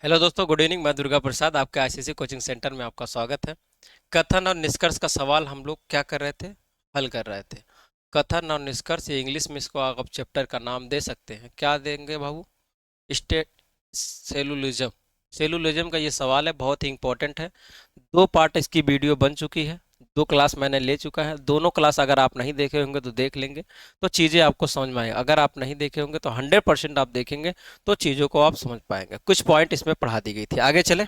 Hello दोस्तों, good evening. मैं दुर्गा प्रसाद, आपके आईसीएसई कोचिंग सेंटर में आपका स्वागत है। कथन और निष्कर्ष का सवाल हम लोग क्या कर रहे थे, हल कर रहे थे। कथन और निष्कर्ष, ये इंग्लिश में इसको आप चैप्टर का नाम दे सकते हैं। क्या देंगे बाबू? स्टेट सेलुलिज्म। सेलुलिज्म का ये सवाल है, बहुत ही इंपॉर्टेंट है। दो पार्ट इसकी वीडियो बन चुकी है, दो क्लास मैंने ले चुका है। दोनों क्लास अगर आप नहीं देखे होंगे तो देख लेंगे, तो चीज़ें आपको समझ में आएगी। अगर आप नहीं देखे होंगे तो 100% आप देखेंगे तो चीज़ों को आप समझ पाएंगे। कुछ पॉइंट इसमें पढ़ा दी गई थी। आगे चले,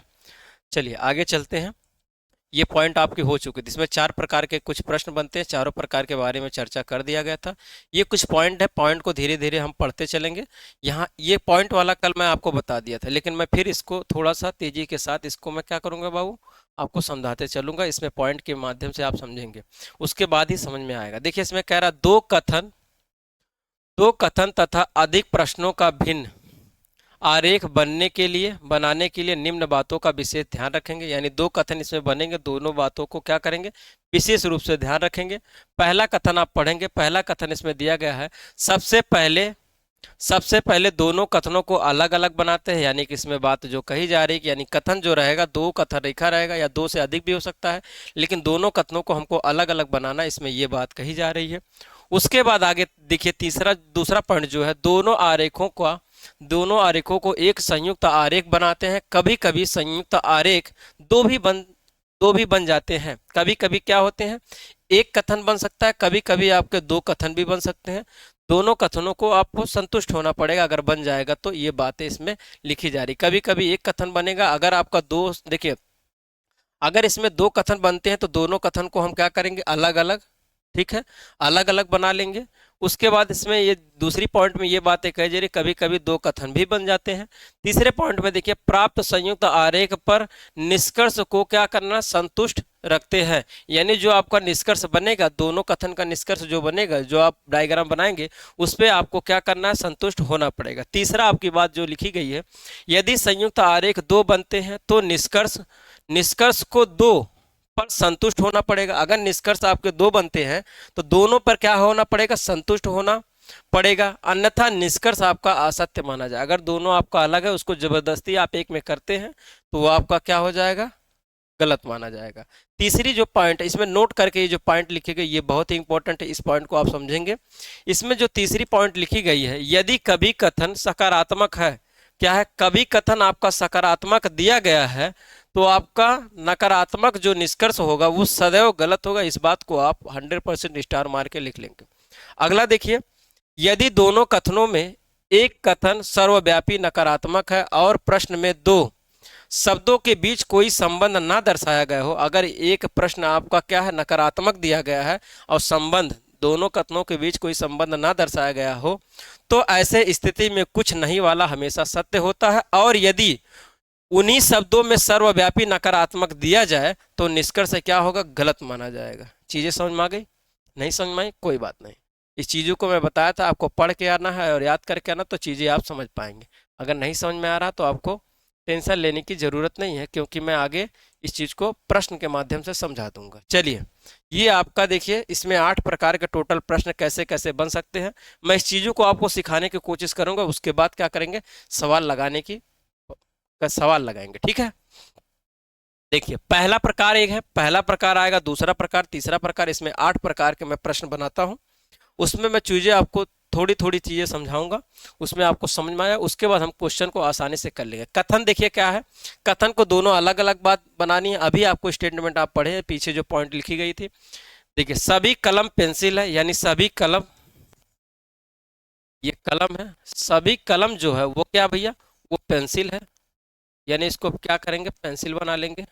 चलिए आगे चलते हैं। ये पॉइंट आपके हो चुके थे। इसमें चार प्रकार के कुछ प्रश्न बनते हैं, चारों प्रकार के बारे में चर्चा कर दिया गया था। ये कुछ पॉइंट है, पॉइंट को धीरे धीरे हम पढ़ते चलेंगे। यहाँ ये पॉइंट वाला कल मैं आपको बता दिया था, लेकिन मैं फिर इसको थोड़ा सा तेजी के साथ इसको मैं क्या करूँगा बाबू, आपको समझाते चलूंगा। इसमें पॉइंट के माध्यम से आप समझेंगे, उसके बाद ही समझ में आएगा। देखिए इसमें कह रहा दो कथन तथा अधिक प्रश्नों का भिन्न आरेख बनाने के लिए निम्न बातों का विशेष ध्यान रखेंगे। यानी दो कथन इसमें बनेंगे, दोनों बातों को क्या करेंगे, विशेष रूप से ध्यान रखेंगे। पहला कथन आप पढ़ेंगे। पहला कथन इसमें दिया गया है, सबसे पहले दोनों कथनों को अलग अलग बनाते हैं। यानी कि इसमें बात जो कही जा रही है कि यानी कथन जो रहेगा, दो कथन रेखा रहेगा या दो से अधिक भी हो सकता है, लेकिन दोनों कथनों को हमको अलग अलग बनाना, इसमें ये बात कही जा रही है। उसके बाद आगे देखिए, दूसरा पॉइंट जो है, दोनों आरेखों को एक संयुक्त आरेख बनाते हैं। कभी कभी संयुक्त आरेख दो भी बन दो भी बन जाते हैं। कभी कभी क्या होते हैं, एक कथन बन सकता है, कभी कभी आपके दो कथन भी बन सकते हैं। दोनों कथनों को आपको संतुष्ट होना पड़ेगा। अगर बन जाएगा तो ये बातें इसमें लिखी जा रही। कभी कभी एक कथन बनेगा। अगर आपका दो, देखिए अगर इसमें दो कथन बनते हैं तो दोनों कथन को हम क्या करेंगे, अलग अलग, ठीक है, अलग अलग बना लेंगे। उसके बाद इसमें ये दूसरी पॉइंट में ये बातें कही जा रही, कभी कभी दो कथन भी बन जाते हैं। तीसरे पॉइंट में देखिए, प्राप्त संयुक्त आरेख पर निष्कर्ष को क्या करना, संतुष्ट रखते हैं। यानी जो आपका निष्कर्ष बनेगा, दोनों कथन का निष्कर्ष जो बनेगा, जो आप डायग्राम बनाएंगे, उस पर आपको क्या करना है, संतुष्ट होना पड़ेगा। तीसरा आपकी बात जो लिखी गई है, यदि संयुक्त आरेख दो बनते हैं तो निष्कर्ष निष्कर्ष को दो पर संतुष्ट होना पड़ेगा। अगर निष्कर्ष आपके दो बनते हैं तो दोनों पर क्या होना पड़ेगा, संतुष्ट होना पड़ेगा, अन्यथा निष्कर्ष आपका असत्य माना जाए। अगर दोनों आपका अलग है, उसको जबरदस्ती आप एक में करते हैं, तो वो आपका क्या हो जाएगा, गलत माना जाएगा। तीसरी जो पॉइंट है, इसमें नोट करके ये जो पॉइंट लिखी गई, ये बहुत ही इंपॉर्टेंट है। इस पॉइंट को आप समझेंगे। इसमें जो तीसरी पॉइंट लिखी गई है, यदि कभी कथन सकारात्मक है, क्या है, कभी कथन आपका सकारात्मक दिया गया है, तो आपका नकारात्मक जो निष्कर्ष होगा वो सदैव गलत होगा। इस बात को आप 100% स्टार मार के लिख लेंगे। अगला देखिए, यदि दोनों कथनों में एक कथन सर्वव्यापी नकारात्मक है और प्रश्न में दो शब्दों के बीच कोई संबंध ना दर्शाया गया हो, अगर एक प्रश्न आपका क्या है, नकारात्मक दिया गया है और संबंध, दोनों कथनों के बीच कोई संबंध ना दर्शाया गया हो, तो ऐसे स्थिति में कुछ नहीं वाला हमेशा सत्य होता है। और यदि उन्हीं शब्दों में सर्वव्यापी नकारात्मक दिया जाए तो निष्कर्ष क्या होगा, गलत माना जाएगा। चीजें समझ में आ गई? नहीं समझ में आई, कोई बात नहीं। इस चीजों को मैं बताया था, आपको पढ़ के आना है और याद करके आना, तो चीजें आप समझ पाएंगे। अगर नहीं समझ में आ रहा तो आपको टेंशन लेने की जरूरत नहीं है, क्योंकि मैं आगे इस चीज को प्रश्न के माध्यम से समझा दूंगा। चलिए, ये आपका देखिए, इसमें 8 प्रकार के टोटल प्रश्न कैसे कैसे बन सकते हैं, मैं इस चीजों को आपको सिखाने की कोशिश करूंगा। उसके बाद क्या करेंगे, सवाल लगाने की का सवाल लगाएंगे, ठीक है। देखिए पहला प्रकार एक है, पहला प्रकार आएगा, दूसरा प्रकार, तीसरा प्रकार। इसमें 8 प्रकार के मैं प्रश्न बनाता हूं। उसमें मैं चीजें आपको थोड़ी थोड़ी चीजें समझाऊंगा, उसमें आपको समझ में आया, उसके बाद हम क्वेश्चन को आसानी से कर लेंगे। कथन देखिए क्या है, कथन को दोनों अलग अलग बात बनानी है। अभी आपको स्टेटमेंट आप पढ़े, पीछे जो पॉइंट लिखी गई थी, देखिए सभी कलम पेंसिल है, यानी सभी कलम, ये कलम है, सभी कलम जो है वो क्या भैया, वो पेंसिल है। यानी इसको क्या करेंगे, पेंसिल बना लेंगे।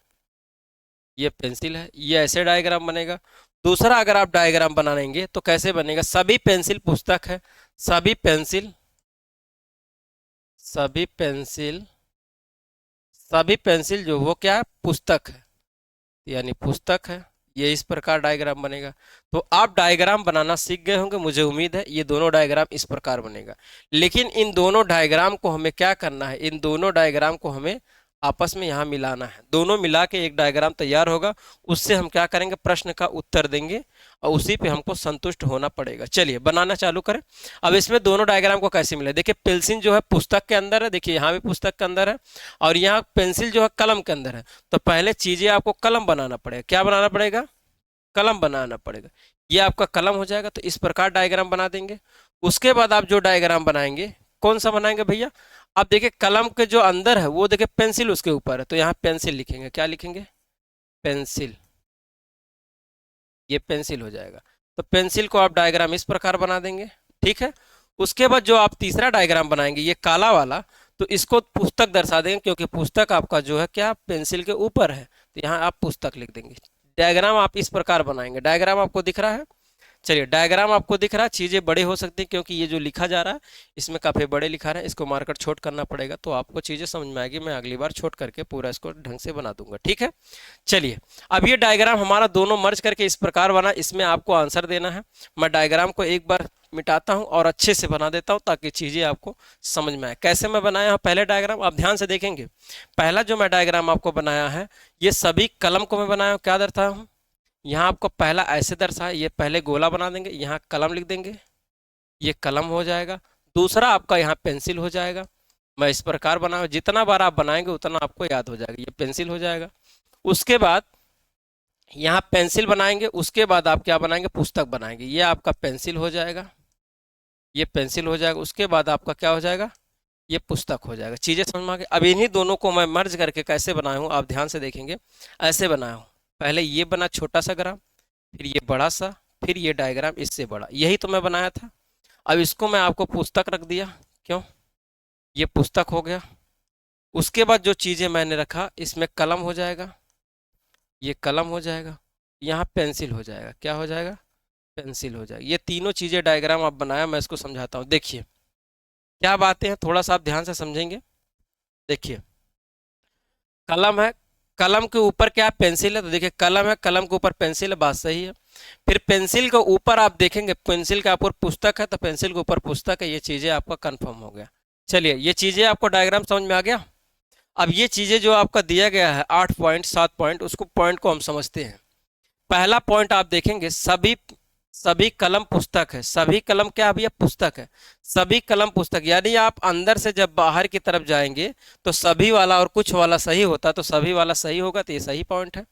ये पेंसिल है, ये ऐसे डायग्राम बनेगा। दूसरा अगर आप डायग्राम बनाएंगे तो कैसे बनेगा, सभी पेंसिल पुस्तक है, सभी पेंसिल सभी पेंसिल सभी पेंसिल जो वो क्या है, पुस्तक है, यानी पुस्तक है। ये इस प्रकार डायग्राम बनेगा। तो आप डायग्राम बनाना सीख गए होंगे, मुझे उम्मीद है। ये दोनों डायग्राम इस प्रकार बनेगा, लेकिन इन दोनों डायग्राम को हमें क्या करना है, इन दोनों डायग्राम को हमें आपस में यहाँ मिलाना है, दोनों मिला के एक डायग्राम तैयार होगा, उससे हम क्या करेंगे, प्रश्न का उत्तर देंगे और उसी पे हमको संतुष्ट होना पड़ेगा। चलिए बनाना चालू करें। अब इसमें दोनों डायग्राम को कैसे मिले, देखिए पेंसिल जो है पुस्तक के अंदर है, देखिए यहाँ भी पुस्तक के अंदर है और यहाँ पेंसिल जो है कलम के अंदर है। तो पहले चीजें आपको कलम बनाना पड़ेगा, क्या बनाना पड़ेगा, कलम बनाना पड़ेगा। ये आपका कलम हो जाएगा, तो इस प्रकार डायग्राम बना देंगे। उसके बाद आप जो डायग्राम बनाएंगे कौन सा बनाएंगे भैया, आप देखिए कलम के जो अंदर है वो देखिए पेंसिल उसके ऊपर है, तो यहाँ पेंसिल लिखेंगे, क्या लिखेंगे, पेंसिल, ये पेंसिल हो जाएगा। तो पेंसिल को आप डायग्राम इस प्रकार बना देंगे, ठीक है। उसके बाद जो आप तीसरा डायग्राम बनाएंगे ये काला वाला, तो इसको पुस्तक दर्शा देंगे, क्योंकि पुस्तक आपका जो है क्या पेंसिल के ऊपर है, तो यहाँ आप पुस्तक लिख देंगे। डायग्राम आप इस प्रकार बनाएंगे। डायग्राम आपको दिख रहा है, चलिए डायग्राम आपको दिख रहा है, चीज़ें बड़े हो सकती हैं क्योंकि ये जो लिखा जा रहा है इसमें काफ़ी बड़े लिखा रहा है, इसको मार्कर छोट करना पड़ेगा, तो आपको चीज़ें समझ में आएगी। मैं अगली बार छोट करके पूरा इसको ढंग से बना दूंगा, ठीक है। चलिए अब ये डायग्राम हमारा दोनों मर्ज करके इस प्रकार बना, इसमें आपको आंसर देना है। मैं डायग्राम को एक बार मिटाता हूं और अच्छे से बना देता हूं ताकि चीज़ें आपको समझ में आए। कैसे मैं बनाया हूं पहले डायग्राम, आप ध्यान से देखेंगे। पहला जो मैं डायग्राम आपको बनाया है ये सभी कलम को मैं बनाया हूं, क्या दर्शाया हूं, यहाँ आपको पहला ऐसे दर्शाए, ये पहले गोला बना देंगे, यहाँ कलम लिख देंगे, ये कलम हो जाएगा। दूसरा आपका यहाँ पेंसिल हो जाएगा। मैं इस प्रकार बना, जितना बार आप बनाएंगे उतना आपको याद हो जाएगा, ये पेंसिल हो जाएगा। उसके बाद यहाँ पेंसिल बनाएंगे, उसके बाद आप क्या बनाएंगे, पुस्तक बनाएंगे, ये आपका पेंसिल हो जाएगा, ये पेंसिल हो जाएगा। उसके बाद आपका क्या हो जाएगा, ये पुस्तक हो जाएगा। चीज़ें समझ में आ गई। अब इन्हीं दोनों को मैं मर्ज करके कैसे बनाया हूँ आप ध्यान से देखेंगे, ऐसे बनाया हूँ। पहले ये बना छोटा सा ग्राम, फिर ये बड़ा सा, फिर ये डायग्राम इससे बड़ा, यही तो मैं बनाया था। अब इसको मैं आपको पुस्तक रख दिया, क्यों, ये पुस्तक हो गया। उसके बाद जो चीज़ें मैंने रखा इसमें कलम हो जाएगा, ये कलम हो जाएगा, यहाँ पेंसिल हो जाएगा, क्या हो जाएगा, पेंसिल हो जाएगा। ये तीनों चीज़ें डायग्राम आप बनाया, मैं इसको समझाता हूँ। देखिए क्या बातें हैं, थोड़ा सा आप ध्यान से समझेंगे। देखिए कलम है, कलम के ऊपर क्या पेंसिल है, तो देखिए कलम है, कलम के ऊपर पेंसिल है, बात सही है। फिर पेंसिल के ऊपर आप देखेंगे, पेंसिल के ऊपर पुस्तक है, तो पेंसिल के ऊपर पुस्तक है, ये चीजें आपका कंफर्म हो गया। चलिए ये चीजें आपको डायग्राम समझ में आ गया। अब ये चीजें जो आपका दिया गया है 8 पॉइंट 7 पॉइंट, उसको पॉइंट को हम समझते हैं। पहला पॉइंट आप देखेंगे, सभी सभी कलम पुस्तक है, सभी कलम क्या भैया, पुस्तक है, सभी कलम पुस्तक, यानी आप अंदर से जब बाहर की तरफ जाएंगे तो सभी वाला और कुछ वाला सही होता, तो सभी वाला सही होगा, तो ये सही पॉइंट है।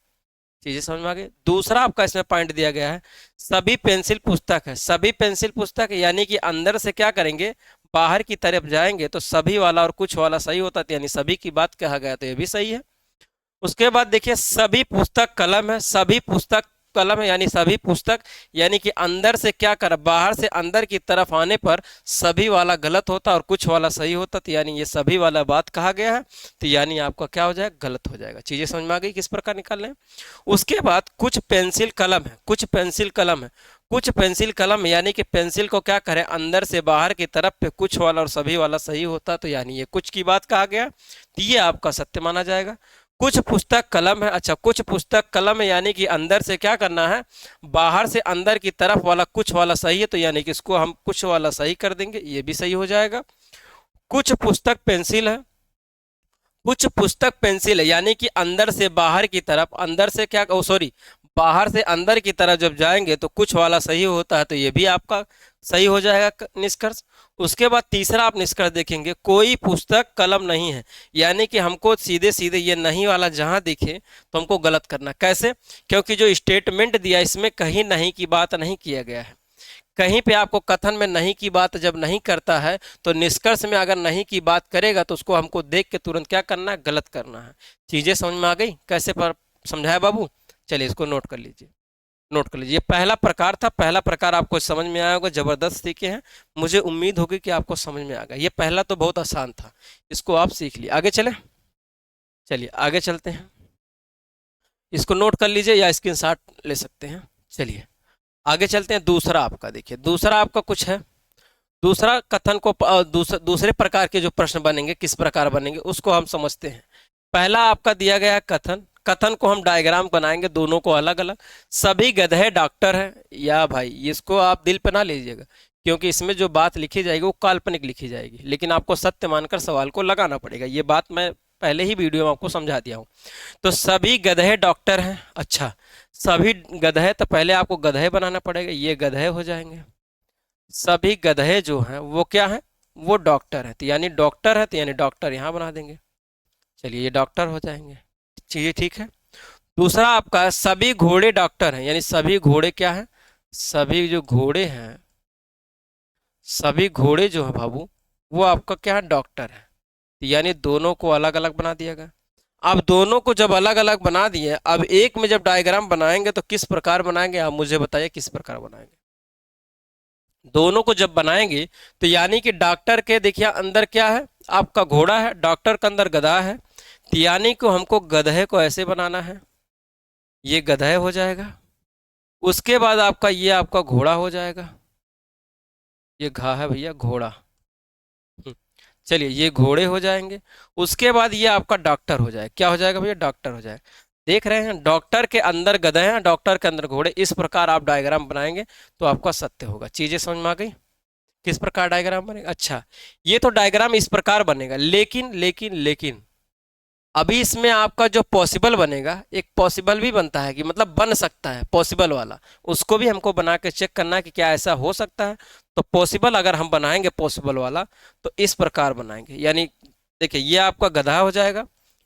चीजें समझ में आ गई। दूसरा आपका इसमें पॉइंट दिया गया है, सभी पेंसिल पुस्तक है, सभी पेंसिल पुस्तक है, यानी कि अंदर से क्या करेंगे, बाहर की तरफ जाएंगे तो सभी वाला और कुछ वाला सही होता, तो यानी सभी की बात कहा गया, तो ये भी सही है। उसके बाद देखिए सभी पुस्तक कलम है, सभी पुस्तक कलम है, यानी सभी पुस्तक, यानी कि अंदर से क्या कर, बाहर से अंदर की तरफ आने पर सभी वाला गलत होता और कुछ वाला सही होता, तो यानी ये सभी वाला बात कहा गया है, तो यानी आपका क्या हो जाएगा, गलत हो जाएगा। चीजें समझ में आ गई किस प्रकार निकाल रहे हैं। उसके बाद कुछ पेंसिल कलम है, कुछ पेंसिल कलम है, कुछ पेंसिल कलम, यानी कि पेंसिल को क्या करें, अंदर से बाहर की तरफ पे कुछ वाला और सभी वाला सही होता, तो यानी ये कुछ की बात कहा गया, तो ये आपका सत्य माना जाएगा। कुछ पुस्तक कलम है, अच्छा कुछ पुस्तक कलम है, यानी कि अंदर से क्या करना है, बाहर से अंदर की तरफ वाला कुछ वाला सही है, तो यानी कि इसको हम कुछ वाला सही कर देंगे, ये भी सही हो जाएगा। कुछ पुस्तक पेंसिल है, कुछ पुस्तक पेंसिल है, यानी कि अंदर से बाहर की तरफ, अंदर से क्या, ओ सॉरी, बाहर से अंदर की तरफ जब जाएंगे तो कुछ वाला सही होता है, तो ये भी आपका सही हो जाएगा निष्कर्ष। उसके बाद तीसरा आप निष्कर्ष देखेंगे, कोई पुस्तक कलम नहीं है, यानी कि हमको सीधे सीधे ये नहीं वाला जहां दिखे तो हमको गलत करना। कैसे, क्योंकि जो स्टेटमेंट दिया इसमें कहीं नहीं की बात नहीं किया गया है। कहीं पे आपको कथन में नहीं की बात जब नहीं करता है तो निष्कर्ष में अगर नहीं की बात करेगा तो उसको हमको देख के तुरंत क्या करना है, गलत करना है। चीजें समझ में आ गई कैसे पर समझाया बाबू। चलिए इसको नोट कर लीजिए, नोट कर लीजिए। पहला प्रकार था, पहला प्रकार आपको समझ में आया होगा, जबरदस्त सीखे हैं, मुझे उम्मीद होगी कि आपको समझ में आ गया। ये पहला तो बहुत आसान था, इसको आप सीख लिए। आगे चले, चलिए आगे चलते हैं। इसको नोट कर लीजिए या स्क्रीनशॉट ले सकते हैं। चलिए आगे चलते हैं। दूसरा आपका देखिए, दूसरा आपका कुछ है, दूसरा कथन को दूसरे प्रकार के जो प्रश्न बनेंगे किस प्रकार बनेंगे उसको हम समझते हैं। पहला आपका दिया गया कथन, कथन को हम डायग्राम बनाएंगे दोनों को अलग अलग। सभी गधे डॉक्टर हैं, या भाई इसको आप दिल पे ना लीजिएगा क्योंकि इसमें जो बात लिखी जाएगी वो काल्पनिक लिखी जाएगी, लेकिन आपको सत्य मानकर सवाल को लगाना पड़ेगा। ये बात मैं पहले ही वीडियो में आपको समझा दिया हूँ। तो सभी गधे डॉक्टर हैं। अच्छा, सभी गधे, तो पहले आपको गधे बनाना पड़ेगा, ये गधे हो जाएंगे। सभी गधे जो हैं वो क्या है, वो डॉक्टर है, तो यानी डॉक्टर है, तो यानी डॉक्टर यहाँ बना देंगे। चलिए ये डॉक्टर हो जाएंगे, चलिए ठीक है। दूसरा आपका सभी घोड़े डॉक्टर हैं, यानी सभी घोड़े क्या है, सभी जो घोड़े हैं, सभी घोड़े जो है बाबू वो आपका क्या है, डॉक्टर है, यानी दोनों को अलग अलग बना दिया गया। अब दोनों को जब अलग अलग बना दिए, अब एक में जब डायग्राम बनाएंगे तो किस प्रकार बनाएंगे, आप मुझे बताइए किस प्रकार बनाएंगे। दोनों को जब बनाएंगे तो यानी कि डॉक्टर के देखिए अंदर क्या है, आपका घोड़ा है, डॉक्टर के अंदर गधा है, तो यानी कि हमको गधे को ऐसे बनाना है, ये गधे हो जाएगा। उसके बाद आपका ये आपका घोड़ा हो जाएगा, ये घा है भैया घोड़ा। चलिए ये घोड़े हो जाएंगे। उसके बाद ये आपका डॉक्टर हो जाए, क्या हो जाएगा भैया, डॉक्टर हो जाए। देख रहे हैं, डॉक्टर के अंदर गधे हैं, डॉक्टर के अंदर घोड़े, इस प्रकार आप डायग्राम बनाएंगे तो आपका सत्य होगा। चीजें समझ में आ गई, किस प्रकार डायग्राम बनेगा। अच्छा, ये तो डायग्राम इस प्रकार बनेगा, लेकिन लेकिन लेकिन अभी इसमें आपका जो पॉसिबल बनेगा, एक पॉसिबल भी बनता है कि मतलब बन सकता है पॉसिबल वाला, उसको भी हमको बना के चेक करना है कि क्या ऐसा हो सकता है। तो पॉसिबल अगर हम बनाएंगे पॉसिबल वाला तो इस प्रकार बनाएंगे, यानी देखिए ये आपका गधा हो जाएगा,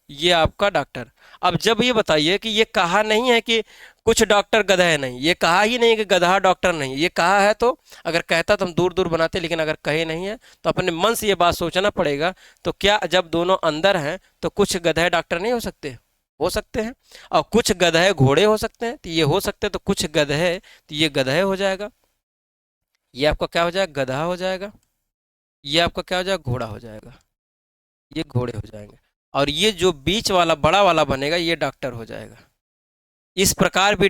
ये आपका डॉक्टर। अब जब ये बताइए कि ये कहा नहीं है कि कुछ डॉक्टर गधा है, नहीं, ये कहा ही नहीं कि गधा डॉक्टर नहीं, ये कहा है तो अगर कहता तो हम दूर दूर बनाते, लेकिन अगर कहे नहीं है तो अपने मन से ये बात सोचना पड़ेगा। तो क्या जब दोनों अंदर हैं तो कुछ गधे डॉक्टर नहीं हो सकते, हो सकते हैं, और कुछ गधे घोड़े हो सकते हैं, तो ये हो सकते हैं, तो कुछ गधे, तो ये गधे हो जाएगा, ये आपका क्या हो जाएगा, गधा हो जाएगा, ये आपका क्या हो जाएगा, घोड़ा हो जाएगा, ये घोड़े हो जाएंगे, और ये जो बीच वाला बड़ा वाला बनेगा ये डॉक्टर हो जाएगा। इस प्रकार भी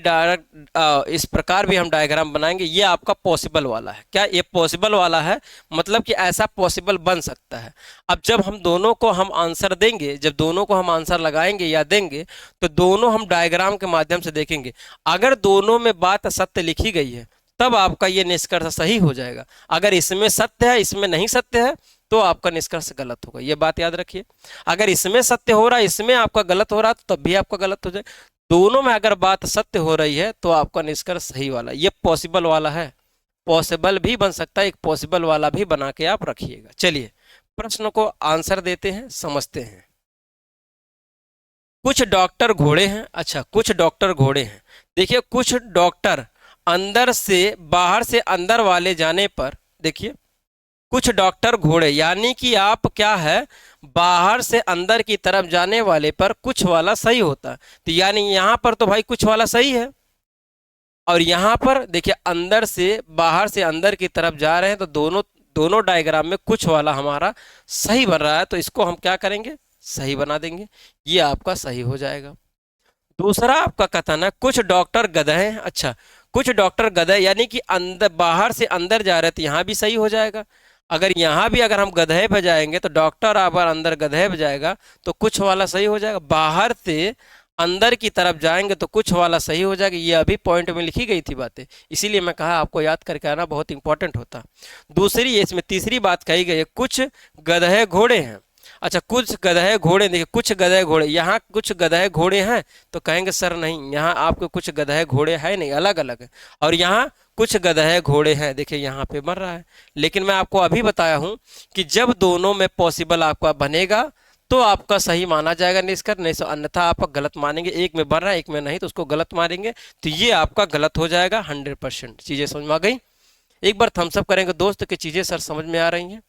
इस प्रकार भी हम डायग्राम बनाएंगे। ये आपका पॉसिबल वाला है, क्या ये पॉसिबल वाला है, मतलब कि ऐसा पॉसिबल बन सकता है। अब जब हम दोनों को हम आंसर देंगे, जब दोनों को हम आंसर लगाएंगे या देंगे, तो दोनों हम डायग्राम के माध्यम से देखेंगे। अगर दोनों में बात सत्य लिखी गई है तब आपका ये निष्कर्ष सही हो जाएगा, अगर इसमें सत्य है इसमें नहीं सत्य है तो आपका निष्कर्ष गलत होगा, ये बात याद रखिए। अगर इसमें सत्य हो रहा है इसमें आपका गलत हो रहा है तो तब भी आपका गलत हो जाए। दोनों में अगर बात सत्य हो रही है तो आपका निष्कर्ष सही वाला, ये पॉसिबल वाला है, पॉसिबल भी बन सकता है, एक पॉसिबल वाला भी बना के आप रखिएगा। चलिए प्रश्न को आंसर देते हैं, समझते हैं। कुछ डॉक्टर घोड़े हैं। अच्छा, कुछ डॉक्टर घोड़े हैं, देखिए कुछ डॉक्टर अंदर से बाहर से अंदर वाले जाने पर, देखिए कुछ डॉक्टर घोड़े, यानी कि आप क्या है, बाहर से अंदर की तरफ जाने वाले पर कुछ वाला सही होता है, तो यानी यहां पर तो भाई कुछ वाला सही है, और यहां पर देखिए अंदर से बाहर से अंदर की तरफ जा रहे हैं, तो दोनों दोनों डायग्राम में कुछ वाला हमारा सही बन रहा है, तो इसको हम क्या करेंगे, सही बना देंगे, ये आपका सही हो जाएगा। दूसरा आपका कथन है कुछ डॉक्टर गधे हैं। अच्छा, कुछ डॉक्टर गधे, यानी कि अंदर बाहर से अंदर जा रहे, तो यहाँ भी सही हो जाएगा। अगर यहाँ भी अगर हम गधे पे जाएंगे तो डॉक्टर अगर अंदर गधे पे जाएगा तो कुछ वाला सही हो जाएगा, बाहर से अंदर की तरफ जाएंगे तो कुछ वाला सही हो जाएगा। ये अभी पॉइंट में लिखी गई थी बातें, इसीलिए मैं कहा आपको याद करके आना बहुत इंपॉर्टेंट होता। दूसरी इसमें तीसरी बात कही गई है कुछ गधे घोड़े हैं। अच्छा, कुछ गधे घोड़े, देखिए कुछ गधे घोड़े, यहाँ कुछ गधे घोड़े हैं तो कहेंगे सर नहीं, यहाँ आपको कुछ गधे घोड़े है नहीं, अलग अलग है, और यहाँ कुछ गधे घोड़े हैं, देखिए यहाँ पे बन रहा है। लेकिन मैं आपको अभी बताया हूं कि जब दोनों में पॉसिबल आपका बनेगा तो आपका सही माना जाएगा निष्कर्ष, नहीं तो अन्यथा आप गलत मानेंगे, एक में बन रहा है एक में नहीं तो उसको गलत मानेंगे, तो ये आपका गलत हो जाएगा 100%। चीजें समझ में आ गई। एक बार थम्सअप करेंगे दोस्त कि चीजें सर समझ में आ रही हैं,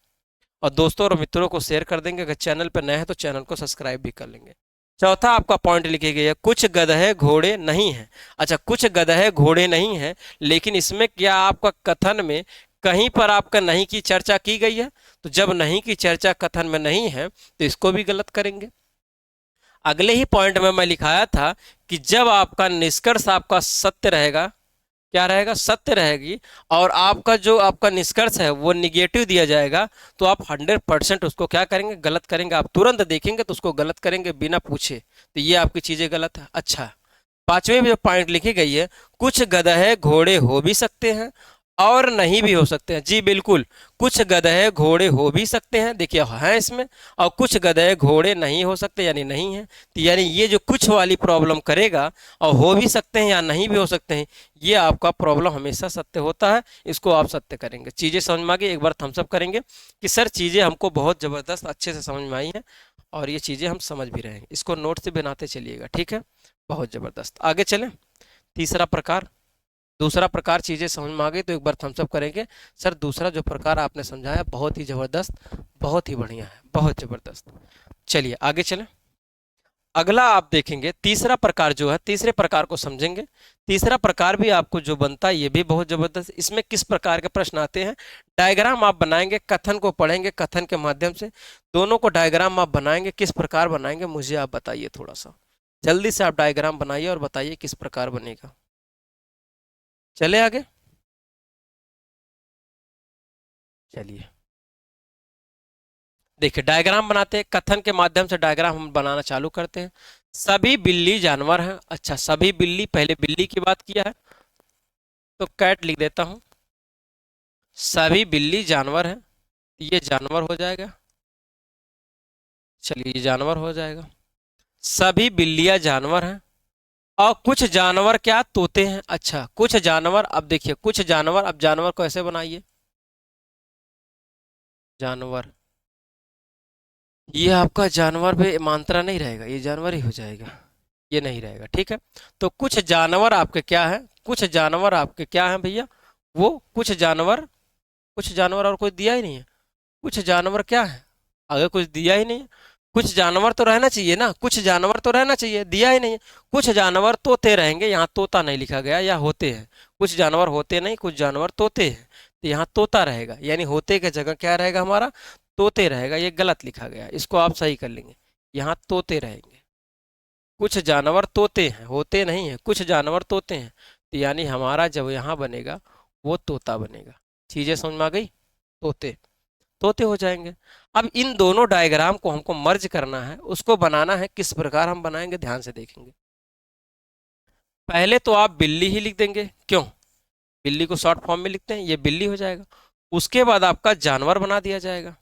और दोस्तों और मित्रों को शेयर कर देंगे। अगर चैनल पर नए हैं तो चैनल को सब्सक्राइब भी कर लेंगे। चौथा आपका पॉइंट लिखी गई है कुछ गधे घोड़े नहीं हैं। अच्छा, कुछ गधे घोड़े नहीं हैं, लेकिन इसमें क्या आपका कथन में कहीं पर आपका नहीं की चर्चा की गई है, तो जब नहीं की चर्चा कथन में नहीं है तो इसको भी गलत करेंगे। अगले ही पॉइंट में मैं लिखाया था कि जब आपका निष्कर्ष आपका सत्य रहेगा, क्या रहेगा, सत्य रहेगी, और आपका जो आपका निष्कर्ष है वो निगेटिव दिया जाएगा, तो आप 100% उसको क्या करेंगे, गलत करेंगे। आप तुरंत देखेंगे तो उसको गलत करेंगे बिना पूछे, तो ये आपकी चीजें गलत है। अच्छा, पांचवें में जो पॉइंट लिखी गई है कुछ गधे घोड़े हो भी सकते हैं और नहीं भी हो सकते हैं। जी बिल्कुल, कुछ गधे घोड़े हो भी सकते हैं, देखिए हैं इसमें, और कुछ गधे घोड़े नहीं हो सकते यानी नहीं है। तो यानी ये जो कुछ वाली प्रॉब्लम करेगा, और हो भी सकते हैं या नहीं भी हो सकते हैं, ये आपका प्रॉब्लम हमेशा सत्य होता है, इसको आप सत्य करेंगे। चीज़ें समझ में आ गई? एक बार थम्स अप करेंगे कि सर चीज़ें हमको बहुत ज़बरदस्त अच्छे से समझ में आई हैं, और ये चीज़ें हम समझ भी रहे हैं। इसको नोट से बनाते चलिएगा, ठीक है? बहुत ज़बरदस्त। आगे चलें। तीसरा प्रकार, दूसरा प्रकार चीज़ें समझ में आ गई तो एक बार थम्स अप करेंगे। सर दूसरा जो प्रकार आपने समझाया बहुत ही ज़बरदस्त, बहुत ही बढ़िया है, बहुत ज़बरदस्त। चलिए आगे चलें। अगला आप देखेंगे तीसरा प्रकार जो है, तीसरे प्रकार को समझेंगे। तीसरा प्रकार भी आपको जो बनता है ये भी बहुत ज़बरदस्त। इसमें किस प्रकार के प्रश्न आते हैं? डायग्राम आप बनाएंगे, कथन को पढ़ेंगे, कथन के माध्यम से दोनों को डायग्राम आप बनाएंगे। किस प्रकार बनाएंगे मुझे आप बताइए, थोड़ा सा जल्दी से आप डायग्राम बनाइए और बताइए किस प्रकार बनेगा। चले आगे। चलिए देखिए, डायग्राम बनाते हैं, कथन के माध्यम से डायग्राम हम बनाना चालू करते हैं। सभी बिल्ली जानवर हैं। अच्छा, सभी बिल्ली, पहले बिल्ली की बात किया है तो कैट लिख देता हूं। सभी बिल्ली जानवर हैं, ये जानवर हो जाएगा। चलिए ये जानवर हो जाएगा। सभी बिल्लियां जानवर हैं, और कुछ जानवर क्या तोते हैं। अच्छा, कुछ जानवर, अब देखिए कुछ जानवर, अब जानवर को ऐसे बनाइए, जानवर, ये आपका जानवर पे मात्रा नहीं रहेगा, ये जानवर ही हो जाएगा, ये नहीं रहेगा, ठीक है? तो कुछ जानवर आपके क्या है, कुछ जानवर आपके क्या है भैया, वो कुछ जानवर, कुछ जानवर, और कोई दिया ही नहीं है। कुछ जानवर क्या है, अगर कुछ दिया ही नहीं है, कुछ जानवर तो रहना चाहिए ना, कुछ जानवर तो रहना चाहिए, दिया ही नहीं है। कुछ जानवर तोते रहेंगे, यहाँ तोता नहीं लिखा गया, या होते हैं। कुछ जानवर होते नहीं, कुछ जानवर तोते हैं, तो यहाँ तोता रहेगा, यानी होते की जगह क्या रहेगा हमारा, तोते रहेगा। ये गलत लिखा गया, इसको आप सही कर लेंगे, यहाँ तोते रहेंगे। कुछ जानवर तोते हैं, होते नहीं है, कुछ जानवर तोते हैं, तो यानी हमारा जब यहाँ बनेगा वो तोता बनेगा। चीजें समझ में आ गई? तोते, तोते हो जाएंगे। अब इन दोनों डायग्राम को हमको मर्ज करना है, उसको बनाना है। किस प्रकार हम बनाएंगे ध्यान से देखेंगे। पहले तो आप बिल्ली ही लिख देंगे, क्यों? बिल्ली को शॉर्ट फॉर्म में लिखते हैं, ये बिल्ली हो जाएगा। उसके बाद आपका जानवर बना दिया जाएगा,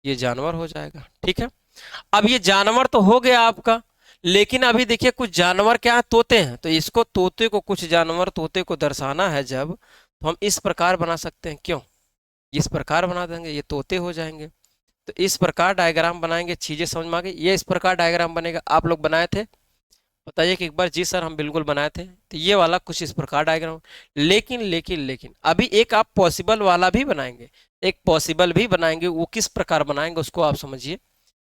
ये जानवर हो जाएगा, ठीक है? अब ये जानवर तो हो गया आपका, लेकिन अभी देखिए कुछ जानवर क्या है, तोते हैं, तो इसको तोते को, कुछ जानवर तोते को दर्शाना है जब, तो हम इस प्रकार बना सकते हैं, क्यों? इस प्रकार बना देंगे, ये तोते हो जाएंगे। तो इस प्रकार डायग्राम बनाएंगे। चीजें समझ में आ गई? ये इस प्रकार डायग्राम बनेगा। आप लोग बनाए थे, बताइए कि एक बार। जी सर हम बिल्कुल बनाए थे। तो ये वाला कुछ इस प्रकार डायग्राम, लेकिन लेकिन लेकिन अभी एक आप पॉसिबल वाला भी बनाएंगे, एक पॉसिबल भी बनाएंगे। वो किस प्रकार बनाएंगे उसको आप समझिए।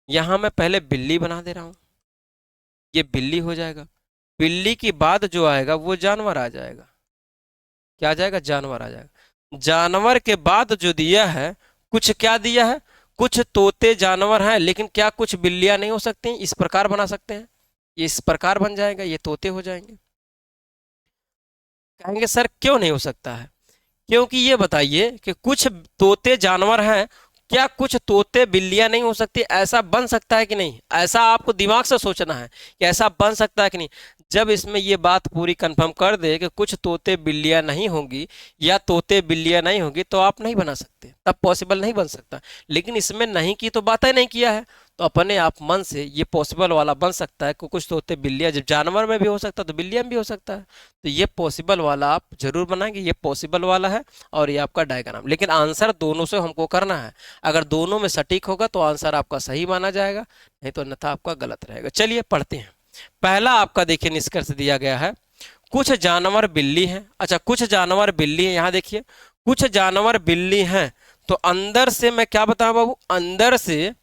यहाँ मैं पहले बिल्ली बना दे रहा हूँ, ये बिल्ली हो जाएगा। बिल्ली के बाद जो आएगा वो जानवर आ जाएगा। क्या आ जाएगा? जानवर आ जाएगा। जानवर के बाद जो दिया है, कुछ क्या दिया है, कुछ तोते जानवर हैं, लेकिन क्या कुछ बिल्लियां नहीं हो सकती? इस प्रकार बना सकते हैं, ये इस प्रकार बन जाएगा, ये तोते हो जाएंगे। कहेंगे सर क्यों नहीं हो सकता है? क्योंकि ये बताइए कि कुछ तोते जानवर हैं, क्या कुछ तोते बिल्लियां नहीं हो सकती? ऐसा बन सकता है कि नहीं? ऐसा आपको दिमाग से सोचना है कि ऐसा बन सकता है कि नहीं। जब इसमें ये बात पूरी कंफर्म कर दे कि कुछ तोते बिल्लियां नहीं होंगी या तोते बिल्लियां नहीं होंगी, तो आप नहीं बना सकते, तब पॉसिबल नहीं बन सकता। लेकिन इसमें नहीं की तो बात ही नहीं किया है, तो अपने आप मन से ये पॉसिबल वाला बन सकता है कि कुछ तोते बिल्लियां, जब जानवर में भी हो सकता है तो बिल्लियां में भी हो सकता है। तो ये पॉसिबल वाला आप जरूर बनाएंगे, ये पॉसिबल वाला है और ये आपका डायग्राम। लेकिन आंसर दोनों से हमको करना है। अगर दोनों में सटीक होगा तो आंसर आपका सही माना जाएगा, नहीं तो अन्यथा आपका गलत रहेगा। चलिए पढ़ते हैं। पहला आपका देखिए निष्कर्ष दिया गया है, कुछ जानवर बिल्ली हैं। अच्छा, कुछ जानवर बिल्ली हैं, यहाँ देखिए कुछ जानवर बिल्ली हैं। तो अंदर से मैं क्या बताऊं बाबू, अंदर से,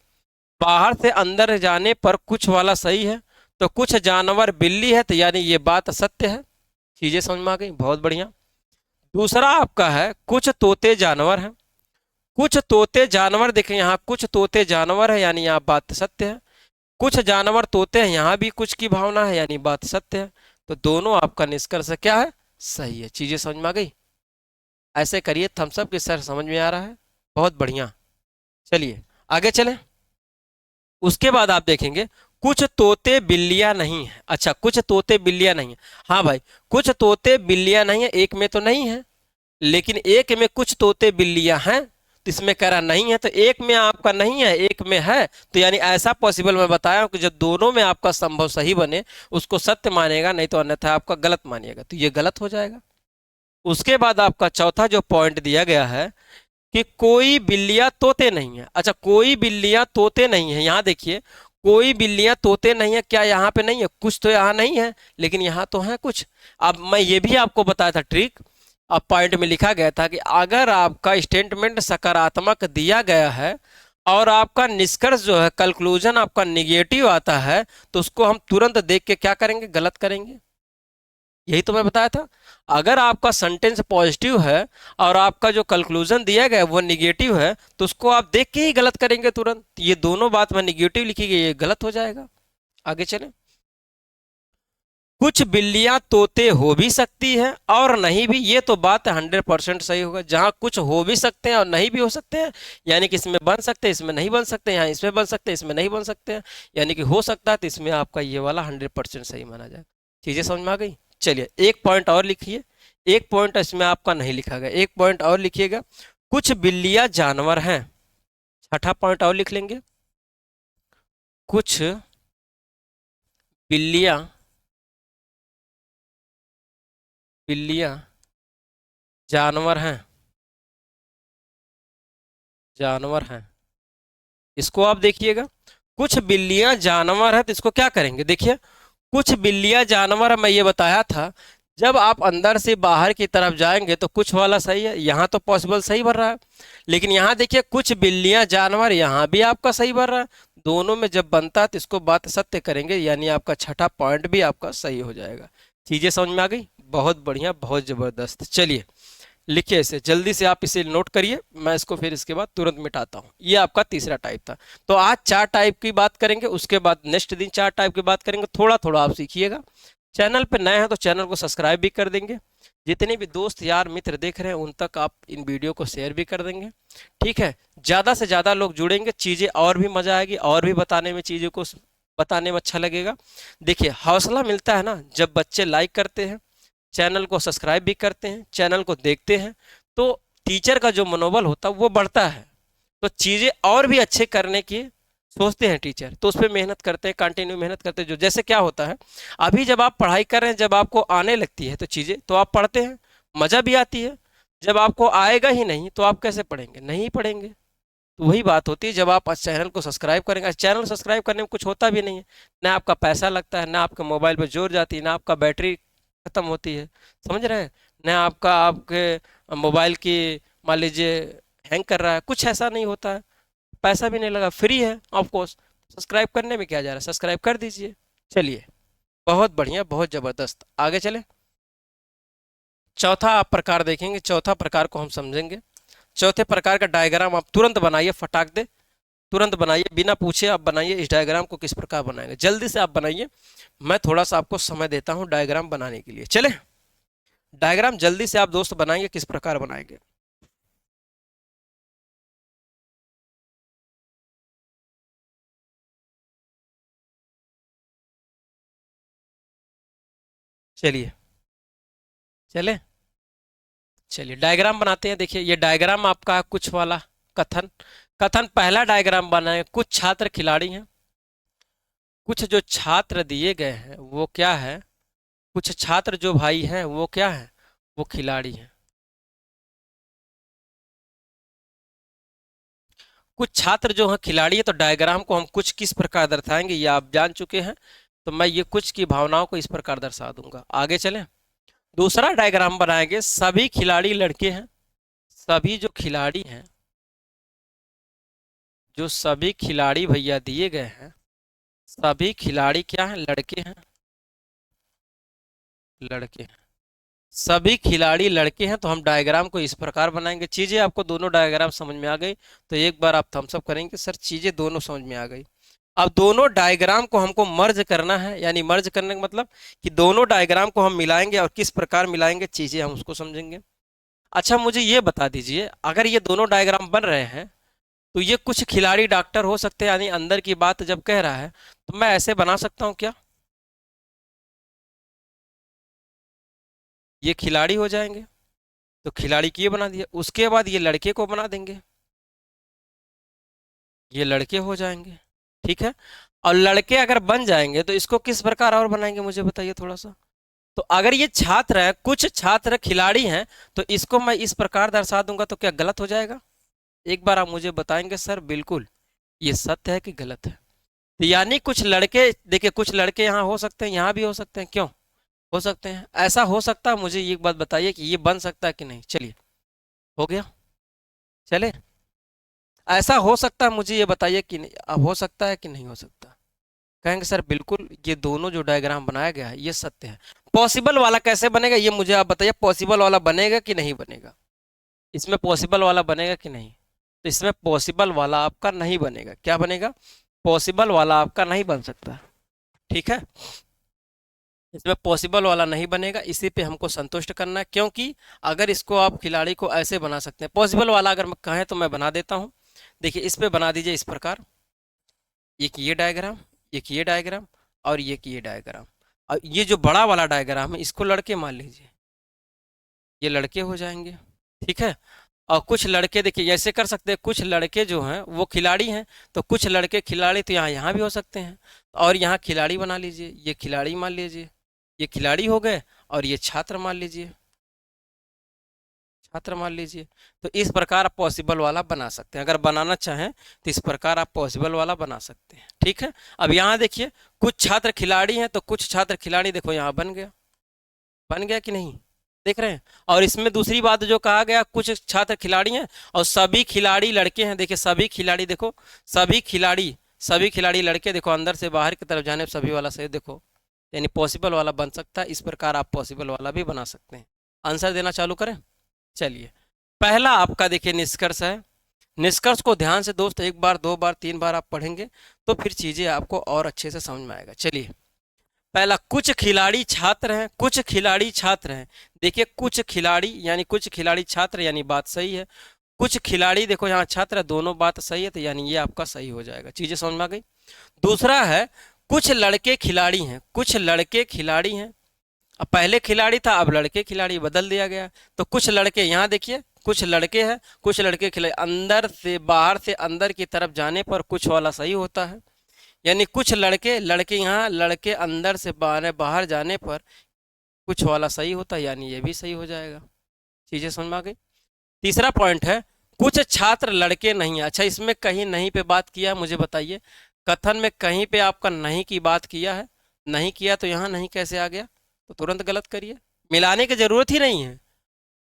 बाहर से अंदर जाने पर कुछ वाला सही है। तो कुछ जानवर बिल्ली है, तो यानी ये बात सत्य है। चीजें समझ में आ गई? बहुत बढ़िया। दूसरा आपका है कुछ तोते जानवर हैं। कुछ तोते जानवर, देखें यहाँ कुछ तोते जानवर है, यानी यहाँ बात सत्य है। कुछ जानवर तोते हैं, यहाँ भी कुछ की भावना है, यानी बात सत्य है। तो दोनों आपका निष्कर्ष क्या है? सही है। चीजें समझ में आ गई? ऐसे करिए थम्स अप, कि सर समझ में आ रहा है, बहुत बढ़िया। चलिए आगे चलें। उसके बाद आप देखेंगे कुछ तोते बिल्लियां नहीं है। अच्छा, कुछ तोते बिल्लियां नहीं है। हाँ भाई, कुछ तोते बिल्लियां नहीं है, एक में तो नहीं है, लेकिन एक में कुछ तोते बिल्लियां हैं, तो इसमें कह रहा नहीं है, तो एक में आपका नहीं है, एक में है, तो यानी ऐसा पॉसिबल मैं बताया हूं कि जब दोनों में आपका संभव सही बने उसको सत्य मानेगा, नहीं तो अन्यथा आपका गलत मानिएगा, तो ये गलत हो जाएगा। उसके बाद आपका चौथा जो पॉइंट दिया गया है कि कोई बिल्लियां तोते नहीं है। अच्छा, कोई बिल्लियां तोते नहीं है, यहां देखिए, कोई बिल्लियां तोते नहीं है, क्या यहाँ पे नहीं है? कुछ तो यहाँ नहीं है, लेकिन यहाँ तो है कुछ। अब मैं ये भी आपको बताया था ट्रिक, अब पॉइंट में लिखा गया था कि अगर आपका स्टेटमेंट सकारात्मक दिया गया है और आपका निष्कर्ष जो है, कंक्लूजन आपका निगेटिव आता है, तो उसको हम तुरंत देख के क्या करेंगे? गलत करेंगे। यही तो मैं बताया था। अगर आपका सेंटेंस पॉजिटिव है और आपका जो कंक्लूजन दिया गया है वो निगेटिव है, तो उसको आप देख के ही गलत करेंगे तुरंत। ये दोनों बात में निगेटिव लिखी गई, ये गलत हो जाएगा। आगे चलें। कुछ बिल्लियां तोते हो भी सकती है और नहीं भी, ये तो बात 100% सही होगा। जहां कुछ हो भी सकते हैं और नहीं भी हो सकते हैं, यानी कि इसमें बन सकते हैं, इसमें नहीं बन सकते, यहाँ इसमें बन सकते हैं, इसमें नहीं बन सकते हैं, यानी कि हो सकता है, तो इसमें आपका ये वाला 100% सही माना जाए। चीजें समझ में आ गई? चलिए एक पॉइंट और लिखिए। एक पॉइंट इसमें आपका नहीं लिखा गया, एक पॉइंट और लिखिएगा। कुछ बिल्लियां जानवर हैं। छठा पॉइंट और लिख लेंगे। कुछ बिल्लियां बिल्लियां जानवर हैं, जानवर हैं। इसको आप देखिएगा, कुछ बिल्लियां जानवर है, तो इसको क्या करेंगे? देखिए, कुछ बिल्लियां जानवर है, मैं ये बताया था, जब आप अंदर से बाहर की तरफ जाएंगे तो कुछ वाला सही है, यहाँ तो पॉसिबल सही भर रहा है, लेकिन यहाँ देखिए कुछ बिल्लियां जानवर, यहाँ भी आपका सही भर रहा है। दोनों में जब बनता है तो इसको बात सत्य करेंगे, यानी आपका छठा पॉइंट भी आपका सही हो जाएगा। चीजें समझ में आ गई? बहुत बढ़िया, बहुत जबरदस्त। चलिए लिखिए इसे, जल्दी से आप इसे नोट करिए, मैं इसको फिर इसके बाद तुरंत मिटाता हूँ। ये आपका तीसरा टाइप था। तो आज 4 टाइप की बात करेंगे, उसके बाद नेक्स्ट दिन 4 टाइप की बात करेंगे। थोड़ा थोड़ा आप सीखिएगा। चैनल पे नए हैं तो चैनल को सब्सक्राइब भी कर देंगे। जितने भी दोस्त यार मित्र देख रहे हैं उन तक आप इन वीडियो को शेयर भी कर देंगे। ठीक है, ज़्यादा से ज़्यादा लोग जुड़ेंगे, चीज़ें और भी मजा आएगी, और भी बताने में, चीज़ों को बताने में अच्छा लगेगा। देखिए हौसला मिलता है ना जब बच्चे लाइक करते हैं, चैनल को सब्सक्राइब भी करते हैं, चैनल को देखते हैं, तो टीचर का जो मनोबल होता है वो बढ़ता है। तो चीज़ें और भी अच्छे करने की सोचते हैं टीचर, तो उस पर मेहनत करते हैं, कंटिन्यू मेहनत करते हैं। जो जैसे क्या होता है, अभी जब आप पढ़ाई कर रहे हैं, जब आपको आने लगती है तो चीज़ें, तो आप पढ़ते हैं, मज़ा भी आती है। जब आपको आएगा ही नहीं तो आप कैसे पढ़ेंगे? नहीं पढ़ेंगे। तो वही बात होती है, जब आप चैनल को सब्सक्राइब करेंगे, चैनल सब्सक्राइब करने में कुछ होता भी नहीं है, ना आपका पैसा लगता है, ना आपके मोबाइल पर जोर जाती है, ना आपका बैटरी खत्म होती है, समझ रहे हैं, ना आपका आपके मोबाइल की मान लीजिए हैंग कर रहा है, कुछ ऐसा नहीं होता है, पैसा भी नहीं लगा, फ्री है ऑफ कोर्स। सब्सक्राइब करने में क्या जा रहा है? सब्सक्राइब कर दीजिए। चलिए बहुत बढ़िया, बहुत ज़बरदस्त, आगे चले। चौथा आप प्रकार देखेंगे, चौथा प्रकार को हम समझेंगे। चौथे प्रकार का डायग्राम आप तुरंत बनाइए, फटाक दे, तुरंत बनाइए, बिना पूछे आप बनाइए। इस डायग्राम को किस प्रकार बनाएंगे, जल्दी से आप बनाइए, मैं थोड़ा सा आपको समय देता हूं डायग्राम बनाने के लिए। चले डायग्राम जल्दी से आप दोस्त बनाएंगे, किस प्रकार बनाएंगे? चलिए चले, चलिए डायग्राम बनाते हैं। देखिए ये डायग्राम आपका कुछ वाला कथन, कथन पहला डायग्राम बनाए। कुछ छात्र खिलाड़ी हैं, कुछ जो छात्र दिए गए हैं वो क्या है? कुछ छात्र जो भाई हैं वो क्या है? वो खिलाड़ी हैं। कुछ छात्र जो हैं खिलाड़ी है, तो डायग्राम को हम कुछ किस प्रकार दर्शाएंगे ये आप जान चुके हैं, तो मैं ये कुछ की भावनाओं को इस प्रकार दर्शा दूंगा। आगे चलें, दूसरा डायग्राम बनाएंगे। सभी खिलाड़ी लड़के हैं, सभी जो खिलाड़ी हैं, जो सभी खिलाड़ी भैया दिए गए हैं, सभी खिलाड़ी क्या हैं? लड़के हैं, लड़के हैं, सभी खिलाड़ी लड़के हैं। तो हम डायग्राम को इस प्रकार बनाएंगे। चीजें आपको दोनों डायग्राम समझ में आ गई, तो एक बार आप थम्स अप करेंगे, सर चीजें दोनों समझ में आ गई। अब दोनों डायग्राम को हमको मर्ज करना है, यानी मर्ज करने का मतलब कि दोनों डायग्राम को हम मिलाएंगे, और किस प्रकार मिलाएंगे चीजें हम उसको समझेंगे। अच्छा मुझे ये बता दीजिए, अगर ये दोनों डायग्राम बन रहे हैं तो ये कुछ खिलाड़ी डॉक्टर हो सकते हैं, यानी अंदर की बात जब कह रहा है तो मैं ऐसे बना सकता हूँ क्या, ये खिलाड़ी हो जाएंगे, तो खिलाड़ी की ये बना दिया, उसके बाद ये लड़के को बना देंगे, ये लड़के हो जाएंगे, ठीक है। और लड़के अगर बन जाएंगे तो इसको किस प्रकार और बनाएंगे मुझे बताइए थोड़ा सा। तो अगर ये छात्र है, कुछ छात्र खिलाड़ी हैं, तो इसको मैं इस प्रकार दर्शा दूंगा तो क्या गलत हो जाएगा, एक बार आप मुझे बताएंगे सर बिल्कुल ये सत्य है कि गलत है। तो यानी कुछ लड़के, देखिए कुछ लड़के यहाँ हो सकते हैं, यहाँ भी हो सकते हैं, क्यों हो सकते हैं, ऐसा हो सकता है, मुझे एक बात बताइए कि ये बन सकता है कि नहीं, चलिए हो गया, चले, ऐसा हो सकता है, मुझे ये बताइए कि नहीं, अब हो सकता है कि नहीं हो सकता, कहेंगे सर बिल्कुल ये दोनों जो डायग्राम बनाया गया है ये सत्य है। पॉसिबल वाला कैसे बनेगा ये मुझे आप बताइए, पॉसिबल वाला बनेगा कि नहीं बनेगा, इसमें पॉसिबल वाला बनेगा कि नहीं, तो इसमें पॉसिबल वाला आपका नहीं बनेगा, क्या बनेगा, पॉसिबल वाला आपका नहीं बन सकता, ठीक है, इसमें पॉसिबल वाला नहीं बनेगा, इसी पे हमको संतुष्ट करना है, क्योंकि अगर इसको आप खिलाड़ी को ऐसे बना सकते हैं, पॉसिबल वाला अगर मैं कहें तो मैं बना देता हूँ, देखिए इस पे बना दीजिए इस प्रकार, एक ये डायग्राम, एक ये डायग्राम, और ये डायग्राम, और ये जो बड़ा वाला डायग्राम है इसको लड़के मान लीजिए, ये लड़के हो जाएंगे, ठीक है। और कुछ लड़के देखिए ऐसे कर सकते हैं, कुछ लड़के जो हैं वो खिलाड़ी हैं, तो कुछ लड़के खिलाड़ी तो यहाँ यहाँ भी हो सकते हैं, और यहाँ खिलाड़ी बना लीजिए, ये खिलाड़ी मान लीजिए, ये खिलाड़ी हो गए, और ये छात्र मान लीजिए, छात्र मान लीजिए। तो इस प्रकार आप पॉसिबल वाला बना सकते हैं, अगर बनाना चाहें तो इस प्रकार आप पॉसिबल वाला बना सकते हैं, ठीक है। अब यहाँ देखिए कुछ छात्र खिलाड़ी हैं तो कुछ छात्र खिलाड़ी, देखो यहाँ बन गया, बन गया कि नहीं, देख रहे हैं। और इसमें दूसरी बात जो कहा गया, कुछ छात्र खिलाड़ी हैं और सभी खिलाड़ी लड़के हैं, देखिए सभी खिलाड़ी, देखो सभी खिलाड़ी लड़के, देखो अंदर से बाहर की तरफ जाने सभी वाला सही, देखो यानी पॉसिबल वाला बन सकता है, इस प्रकार आप पॉसिबल वाला भी बना सकते हैं। आंसर देना चालू करें, चलिए पहला आपका देखिए निष्कर्ष है, निष्कर्ष को ध्यान से दोस्त एक बार दो बार तीन बार आप पढ़ेंगे तो फिर चीजें आपको और अच्छे से समझ में आएगा। चलिए पहला, कुछ खिलाड़ी छात्र हैं, कुछ खिलाड़ी छात्र हैं, देखिए कुछ खिलाड़ी यानी कुछ खिलाड़ी छात्र, यानी बात सही है, कुछ खिलाड़ी देखो यहाँ छात्र है, दोनों बात सही है, तो यानी ये आपका सही हो जाएगा, चीजें समझ में आ गई। दूसरा है कुछ लड़के खिलाड़ी हैं, कुछ लड़के खिलाड़ी हैं, अब पहले खिलाड़ी था अब लड़के खिलाड़ी बदल दिया गया, तो कुछ लड़के यहाँ देखिए कुछ लड़के हैं, कुछ लड़के खिलाड़ी, अंदर से बाहर से अंदर की तरफ जाने पर कुछ वाला सही होता है, यानी कुछ लड़के, लड़के यहाँ लड़के अंदर से बाहर बाहर जाने पर कुछ वाला सही होता है, यानी ये भी सही हो जाएगा, चीजें समझ में आ गई। तीसरा पॉइंट है कुछ छात्र लड़के नहीं है, अच्छा इसमें कहीं नहीं पे बात किया है, मुझे बताइए कथन में कहीं पे आपका नहीं की बात किया है, नहीं किया तो यहाँ नहीं कैसे आ गया, तो तुरंत गलत करिए, मिलाने की जरूरत ही नहीं है।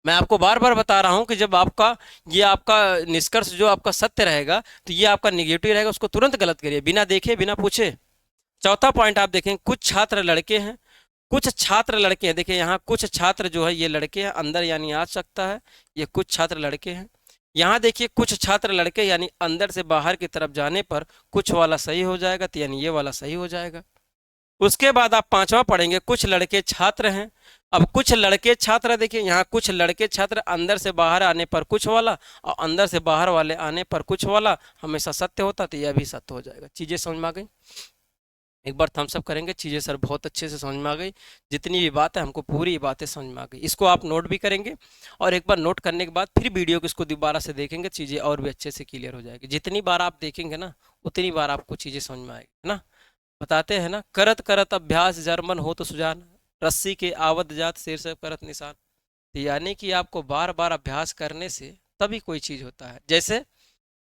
मैं आपको बार बार बता रहा हूं कि जब आपका ये आपका निष्कर्ष जो आपका सत्य रहेगा तो ये आपका निगेटिव रहेगा, उसको तुरंत गलत करिए बिना देखे बिना पूछे। चौथा पॉइंट आप देखें, कुछ छात्र लड़के हैं, कुछ छात्र लड़के हैं, देखिए यहाँ कुछ छात्र जो है ये लड़के हैं, अंदर यानी आ सकता है, ये कुछ छात्र लड़के हैं। यहाँ देखिए कुछ छात्र लड़के यानी अंदर से बाहर की तरफ जाने पर कुछ वाला सही हो जाएगा, तो यानी ये वाला सही हो जाएगा। उसके बाद आप पांचवा पढ़ेंगे, कुछ लड़के छात्र हैं, अब कुछ लड़के छात्र देखिए यहाँ कुछ लड़के छात्र, अंदर से बाहर आने पर कुछ वाला और अंदर से बाहर वाले आने पर कुछ वाला हमेशा सत्य होता, तो यह भी सत्य हो जाएगा, चीजें समझ में आ गई। एक बार थम्स अप करेंगे, चीजें सर बहुत अच्छे से समझ में आ गई, जितनी भी बात है हमको पूरी बातें समझ में आ गई, इसको आप नोट भी करेंगे और एक बार नोट करने के बाद फिर वीडियो को इसको दोबारा से देखेंगे, चीजें और भी अच्छे से क्लियर हो जाएगी, जितनी बार आप देखेंगे ना उतनी बार आपको चीजें समझ में आएगी, है ना। बताते हैं ना, करत करत अभ्यास जर्मन हो तो सुजान, रस्सी के आवत जात शेर से करत निशान, तो यानी कि आपको बार बार अभ्यास करने से तभी कोई चीज होता है, जैसे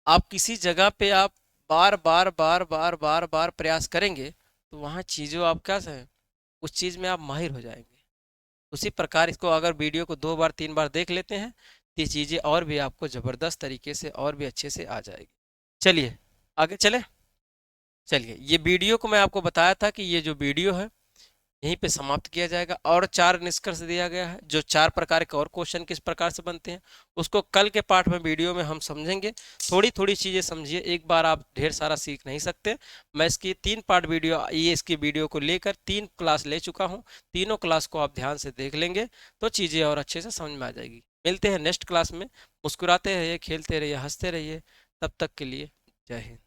आप किसी जगह पे आप बार बार बार बार बार बार प्रयास करेंगे तो वहाँ चीज़ों आप क्या है उस चीज़ में आप माहिर हो जाएंगे, उसी प्रकार इसको अगर वीडियो को दो बार तीन बार देख लेते हैं तो ये चीज़ें और भी आपको ज़बरदस्त तरीके से और भी अच्छे से आ जाएगी। चलिए आगे चले, चलिए ये वीडियो को मैं आपको बताया था कि ये जो वीडियो है यहीं पे समाप्त किया जाएगा, और चार निष्कर्ष दिया गया है, जो चार प्रकार के और क्वेश्चन किस प्रकार से बनते हैं उसको कल के पाठ में वीडियो में हम समझेंगे। थोड़ी थोड़ी चीज़ें समझिए, एक बार आप ढेर सारा सीख नहीं सकते। मैं इसकी 3 पार्ट वीडियो, ये इसकी वीडियो को लेकर 3 क्लास ले चुका हूँ, तीनों क्लास को आप ध्यान से देख लेंगे तो चीज़ें और अच्छे से समझ में आ जाएगी। मिलते हैं नेक्स्ट क्लास में, मुस्कुराते रहिए, खेलते रहिए, हंसते रहिए, तब तक के लिए जय हिंद।